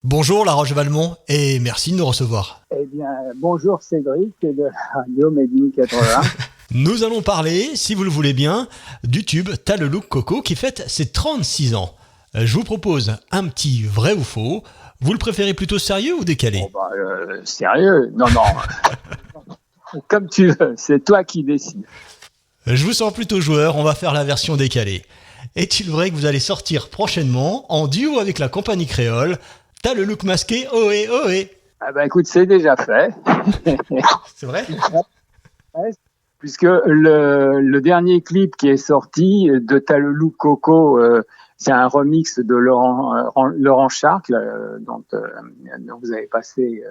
Bonjour La Roche-Valmont et merci de nous recevoir. Eh bien, bonjour Cédric de la radio Made in 80. Nous allons parler, si vous le voulez bien, du tube T'as le look Coco qui fête ses 36 ans. Je vous propose un petit vrai ou faux. Vous le préférez plutôt sérieux ou décalé? Sérieux? Non, comme tu veux, c'est toi qui décides. Je vous sens plutôt joueur, on va faire la version décalée. Est-il vrai que vous allez sortir prochainement en duo avec la compagnie créole T'as le look masqué ohé ohé? Ah ben écoute, c'est déjà fait. C'est vrai? Puisque le dernier clip qui est sorti de T'as le look Coco, c'est un remix de Laurent Charcle, dont vous avez passé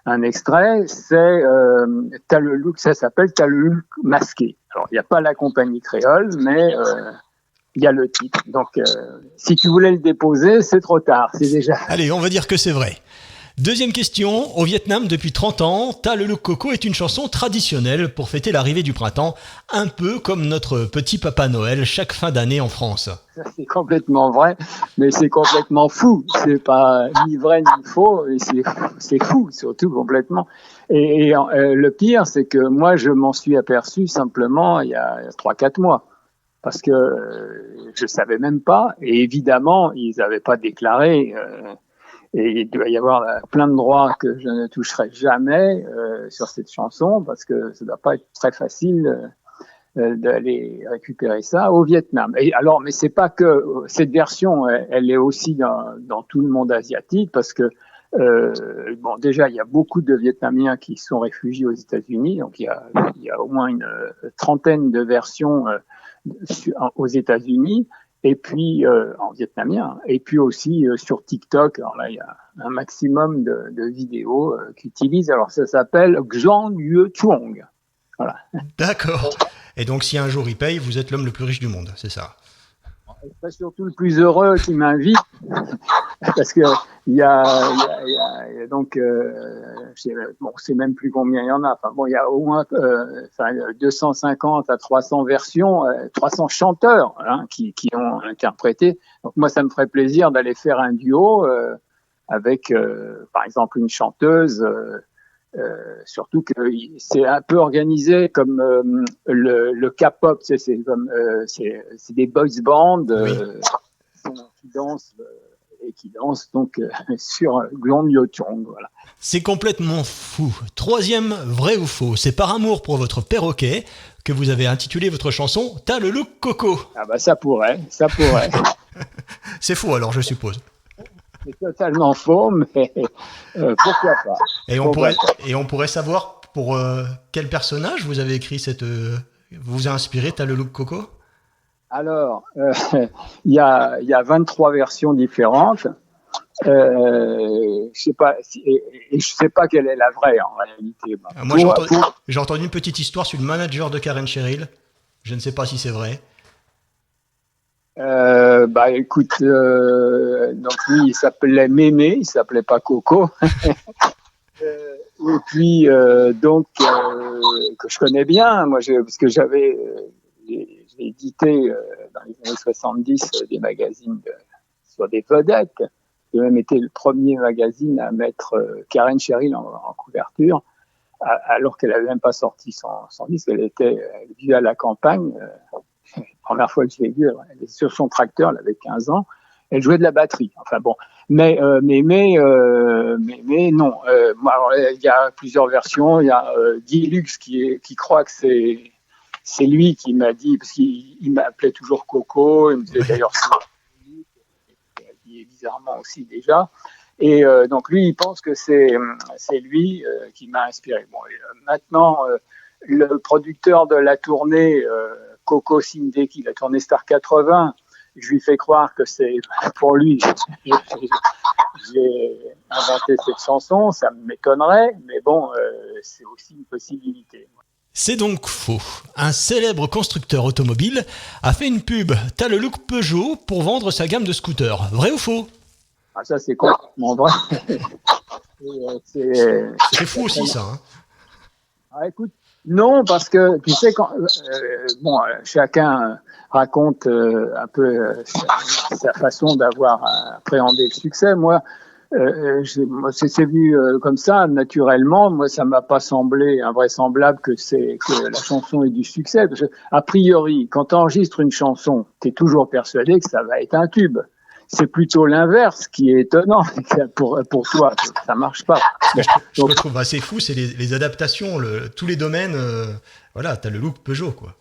un extrait. T'as le look, ça s'appelle T'as le look masqué. Alors il n'y a pas la compagnie créole, mais il y a le titre. Donc si tu voulais le déposer, c'est trop tard, c'est déjà. Allez, on va dire que c'est vrai. Deuxième question, au Vietnam depuis 30 ans, T'as le look Coco est une chanson traditionnelle pour fêter l'arrivée du printemps, un peu comme notre petit Papa Noël chaque fin d'année en France. Ça, c'est complètement vrai, mais c'est complètement fou. C'est pas ni vrai ni faux, et c'est fou, surtout complètement. Le pire, c'est que moi, je m'en suis aperçu simplement il y a 3-4 mois. Parce que je savais même pas, et évidemment, ils n'avaient pas déclaré, et il doit y avoir plein de droits que je ne toucherai jamais sur cette chanson, parce que ça ne doit pas être très facile d'aller récupérer ça au Vietnam. Et alors, mais c'est pas que cette version, elle est aussi dans tout le monde asiatique, parce que bon, déjà, il y a beaucoup de Vietnamiens qui sont réfugiés aux États-Unis, donc il y a au moins une trentaine de versions aux États-Unis, et puis en vietnamien, et puis aussi sur TikTok. Alors là, il y a un maximum de vidéos qui utilisent. Alors ça s'appelle Xuan Yue Chuong. Voilà. D'accord. Et donc si un jour il paye, vous êtes l'homme le plus riche du monde, c'est ça? C'est surtout le plus heureux qui m'invite, parce que il y a donc, bon, c'est même plus combien il y en a. Enfin bon, il y a au moins 250 à 300 versions, 300 chanteurs qui ont interprété. Donc moi, ça me ferait plaisir d'aller faire un duo avec, par exemple, une chanteuse. Surtout que c'est un peu organisé comme le K-pop, c'est des boys bands Oui. qui dansent donc sur Gyeongnyotong, voilà. C'est complètement fou. Troisième vrai ou faux, c'est par amour pour votre perroquet que vous avez intitulé votre chanson T'as le look Coco. Ah bah ça pourrait. C'est faux alors je suppose. C'est totalement faux, mais pourquoi pas. Et on pourrait savoir pour quel personnage vous avez écrit cette... vous a inspiré T'as le look Coco? Alors, il y a 23 versions différentes. Je sais pas, et je sais pas quelle est la vraie en réalité. Moi j'ai entendu une petite histoire sur le manager de Karen Cheryl. Je ne sais pas si c'est vrai. Bah écoute, donc lui il s'appelait Mémé, il s'appelait pas Coco. Et puis que je connais bien, moi, parce que j'ai édité dans les années 70 des magazines sur des vedettes. J'ai même été le premier magazine à mettre Karen Cheryl en couverture, alors qu'elle n'avait même pas sorti son disque. Elle était vue à la campagne. La première fois que je l'ai vue, elle était sur son tracteur, elle avait 15 ans. Elle jouait de la batterie. Enfin bon, mais non. Moi, il y a plusieurs versions. Il y a Guy Lux qui croit que c'est lui qui m'a dit, parce qu'il m'appelait toujours Coco. Il me disait d'ailleurs ça. Il est bizarrement aussi déjà. Et donc lui, il pense que c'est lui qui m'a inspiré. Bon, maintenant, le producteur de la tournée Coco Sindeki, la tournée Star 80, je lui fais croire que c'est pour lui. J'ai inventé cette chanson, ça m'étonnerait, mais bon, c'est aussi une possibilité. C'est donc faux. Un célèbre constructeur automobile a fait une pub T'as le look Peugeot pour vendre sa gamme de scooters. Vrai ou faux? Ah, ça, c'est complètement vrai. C'est fou aussi ça. Hein. Ah, écoute, non, parce que tu sais, chacun raconte un peu sa façon d'avoir appréhendé le succès. Moi, Moi, c'est venu comme ça, naturellement. Moi, ça m'a pas semblé invraisemblable que la chanson ait du succès. Parce que, a priori, quand tu enregistres une chanson, tu es toujours persuadé que ça va être un tube. C'est plutôt l'inverse qui est étonnant. Pour toi, ça marche pas. Je me trouve assez fou, c'est les adaptations, tous les domaines. Voilà, t'as le look Peugeot, quoi.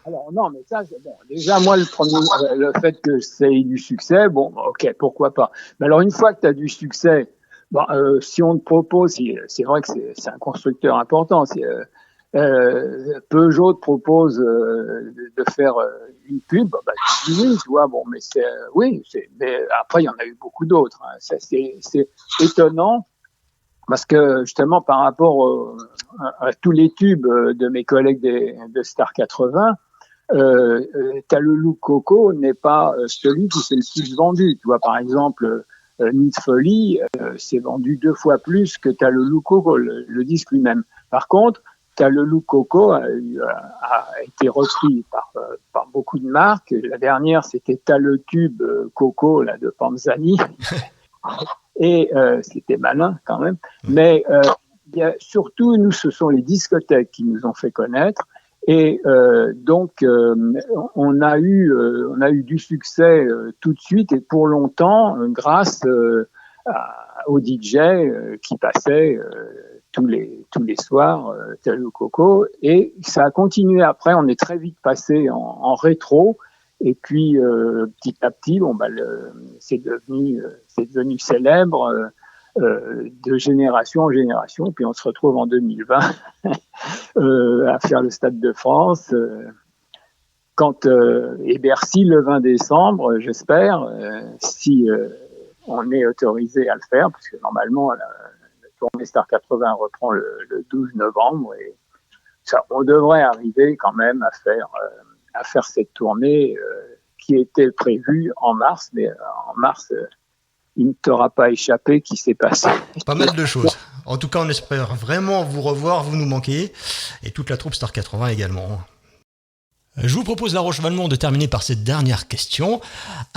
Alors non, mais ça, bon, déjà moi le fait que ça ait du succès, bon, ok, pourquoi pas. Mais alors une fois que tu as du succès, bon, si on te propose, c'est vrai que c'est un constructeur important. Peugeot te propose de faire une pub, bah tu dis oui, tu vois. Bon, mais mais après il y en a eu beaucoup d'autres. Hein. C'est étonnant parce que justement par rapport à tous les tubes de mes collègues de Star 80. T'as le look Coco n'est pas celui qui s'est le plus vendu. Tu vois, par exemple, Need Folly, c'est vendu 2 fois plus que t'as le look Coco, le disque lui-même. Par contre, t'as le look Coco a été repris par beaucoup de marques. La dernière, c'était t'as le tube Coco là de Panzani, et c'était malin quand même. Mais surtout, nous, ce sont les discothèques qui nous ont fait connaître. Et donc, on a eu du succès tout de suite et pour longtemps grâce aux DJ qui passaient tous les soirs tel le Coco. Et ça a continué après. On est très vite passé en rétro. Et puis petit à petit, c'est devenu célèbre. De génération en génération, puis on se retrouve en 2020 à faire le Stade de France et Bercy le 20 décembre, j'espère, si on est autorisé à le faire, parce que normalement la tournée Star 80 reprend le 12 novembre et ça, on devrait arriver quand même à faire cette tournée qui était prévue en mars, mais en mars il ne t'aura pas échappé qui s'est passé. Pas mal de choses. En tout cas, on espère vraiment vous revoir, vous nous manquez, et toute la troupe Star 80 également. Je vous propose, La Roche-Valmont, de terminer par cette dernière question.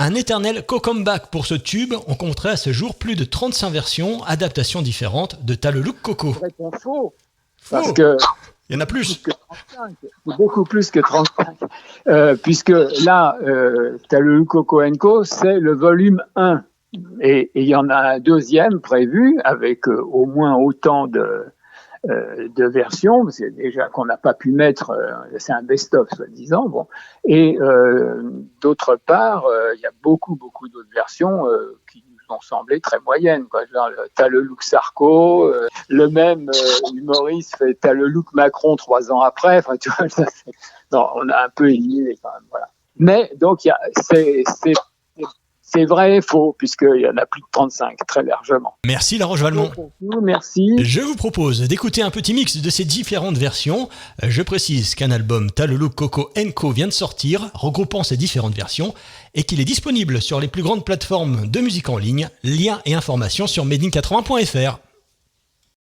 Un éternel co-comeback pour ce tube. On compterait à ce jour plus de 35 versions, adaptations différentes de T'as le look Coco. C'est faux. Parce que il y en a plus. Beaucoup plus que 35. Puisque là, T'as le look Coco & Co, c'est le volume 1. Et il y en a un deuxième prévu avec au moins autant de versions, parce que déjà qu'on n'a pas pu mettre, c'est un best-of soi-disant. Bon. Et d'autre part, il y a beaucoup d'autres versions qui nous ont semblé très moyennes. Quoi. Genre, t'as le look Sarko, le même humoriste fait t'as le look Macron 3 ans après. Enfin, tu vois, non, on a un peu éliminé quand même. Voilà. Mais donc c'est vrai et faux, puisqu'il y en a plus de 35, très largement. Merci La Roche-Valmont. Merci. Je vous propose d'écouter un petit mix de ces différentes versions. Je précise qu'un album T'as le look Coco & Co vient de sortir, regroupant ces différentes versions, et qu'il est disponible sur les plus grandes plateformes de musique en ligne. Liens et informations sur madein80.fr.